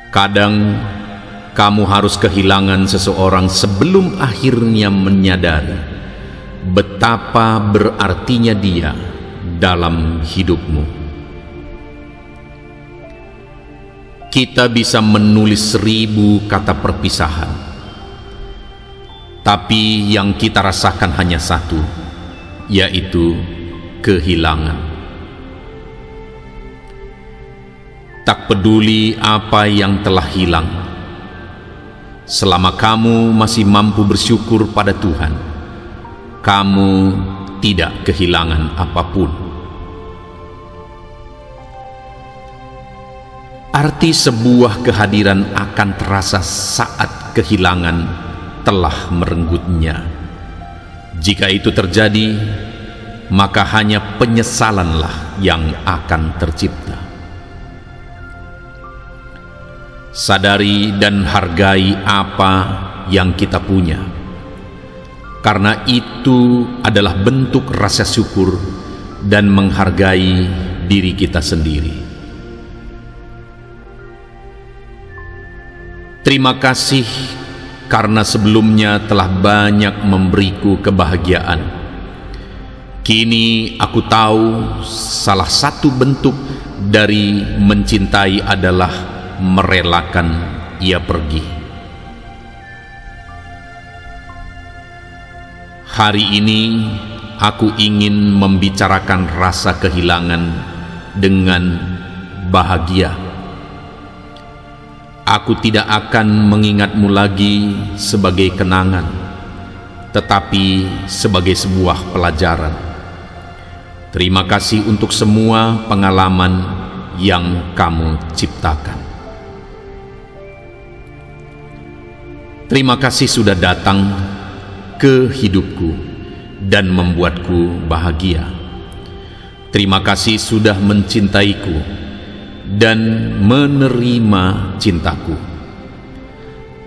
Kadang kamu harus kehilangan seseorang sebelum akhirnya menyadari betapa berartinya dia dalam hidupmu. Kita bisa menulis 1000 kata perpisahan, tapi yang kita rasakan hanya satu, yaitu kehilangan. Tak peduli apa yang telah hilang, selama kamu masih mampu bersyukur pada Tuhan, kamu tidak kehilangan apapun. Arti sebuah kehadiran akan terasa saat kehilangan telah merenggutnya. Jika itu terjadi, maka hanya penyesalanlah yang akan tercipta. Sadari dan hargai apa yang kita punya, karena itu adalah bentuk rasa syukur dan menghargai diri kita sendiri. Terima kasih karena sebelumnya telah banyak memberiku kebahagiaan. Kini aku tahu salah satu bentuk dari mencintai adalah merelakan ia pergi. Hari ini aku ingin membicarakan rasa kehilangan dengan bahagia. Aku tidak akan mengingatmu lagi sebagai kenangan, tetapi sebagai sebuah pelajaran. Terima kasih untuk semua pengalaman yang kamu ciptakan. Terima kasih sudah datang ke hidupku dan membuatku bahagia. Terima kasih sudah mencintaiku dan menerima cintaku.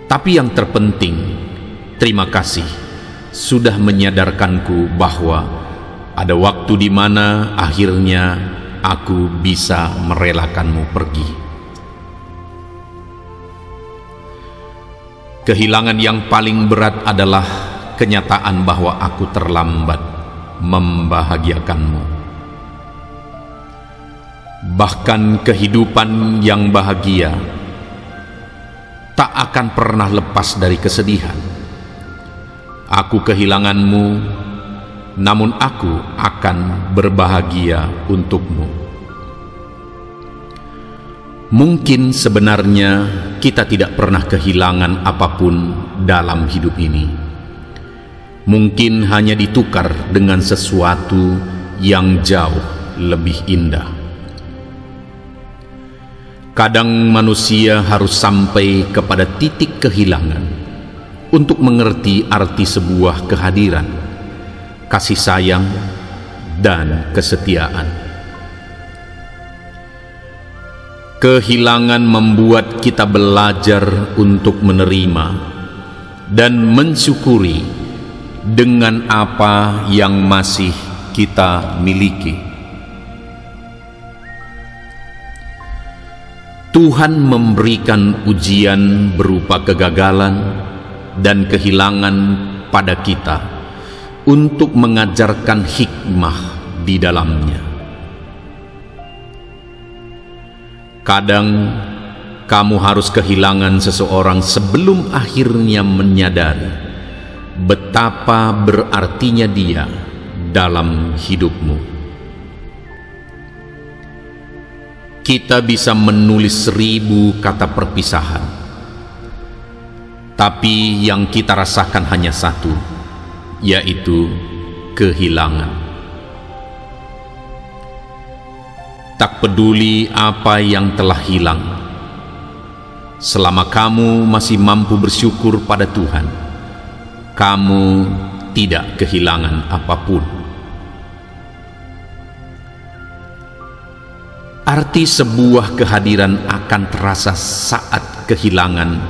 Tapi yang terpenting, terima kasih sudah menyadarkanku bahwa ada waktu di mana akhirnya aku bisa merelakanmu pergi. Kehilangan yang paling berat adalah kenyataan bahwa aku terlambat membahagiakanmu. Bahkan kehidupan yang bahagia tak akan pernah lepas dari kesedihan. Aku kehilanganmu, namun aku akan berbahagia untukmu. Mungkin sebenarnya kita tidak pernah kehilangan apapun dalam hidup ini. mungkin hanya ditukar dengan sesuatu yang jauh lebih indah. Kadang manusia harus sampai kepada titik kehilangan untuk mengerti arti sebuah kehadiran, kasih sayang, dan kesetiaan. Kehilangan membuat kita belajar untuk menerima dan mensyukuri dengan apa yang masih kita miliki. Tuhan memberikan ujian berupa kegagalan dan kehilangan pada kita untuk mengajarkan hikmah di dalamnya. Kadang kamu harus kehilangan seseorang sebelum akhirnya menyadari betapa berartinya dia dalam hidupmu. Kita bisa menulis 1000 kata perpisahan, tapi yang kita rasakan hanya satu, yaitu kehilangan. Tak peduli apa yang telah hilang, selama kamu masih mampu bersyukur pada Tuhan, kamu tidak kehilangan apapun. Arti sebuah kehadiran akan terasa saat kehilangan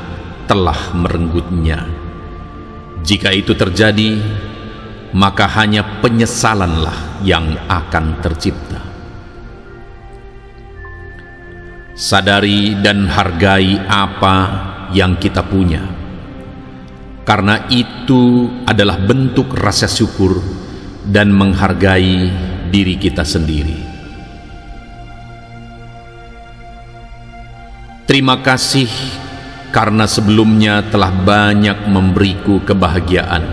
telah merenggutnya. Jika itu terjadi, maka hanya penyesalanlah yang akan tercipta. Sadari dan hargai apa yang kita punya, karena itu adalah bentuk rasa syukur dan menghargai diri kita sendiri. Terima kasih karena sebelumnya telah banyak memberiku kebahagiaan.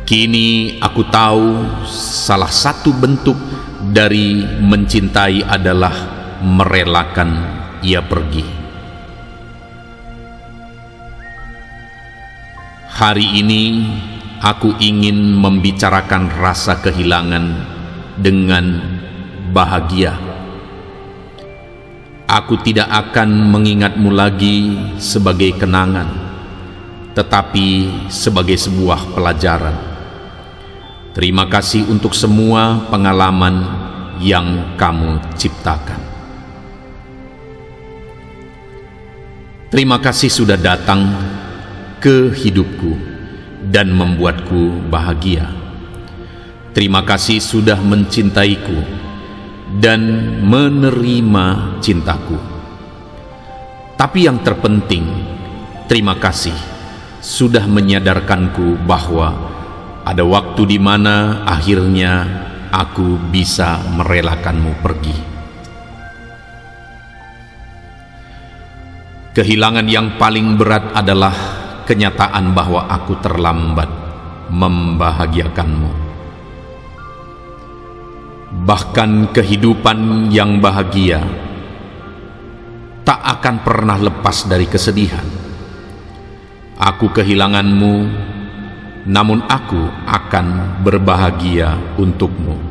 Kini aku tahu salah satu bentuk dari mencintai adalah merelakan ia pergi. Hari ini aku ingin membicarakan rasa kehilangan dengan bahagia. Aku tidak akan mengingatmu lagi sebagai kenangan, tetapi sebagai sebuah pelajaran. Terima kasih untuk semua pengalaman yang kamu ciptakan. Terima kasih sudah datang ke hidupku dan membuatku bahagia. Terima kasih sudah mencintaiku dan menerima cintaku. Tapi yang terpenting, terima kasih sudah menyadarkanku bahwa ada waktu di mana akhirnya aku bisa merelakanmu pergi. Kehilangan yang paling berat adalah kenyataan bahwa aku terlambat membahagiakanmu. Bahkan kehidupan yang bahagia tak akan pernah lepas dari kesedihan. Aku kehilanganmu, namun aku akan berbahagia untukmu.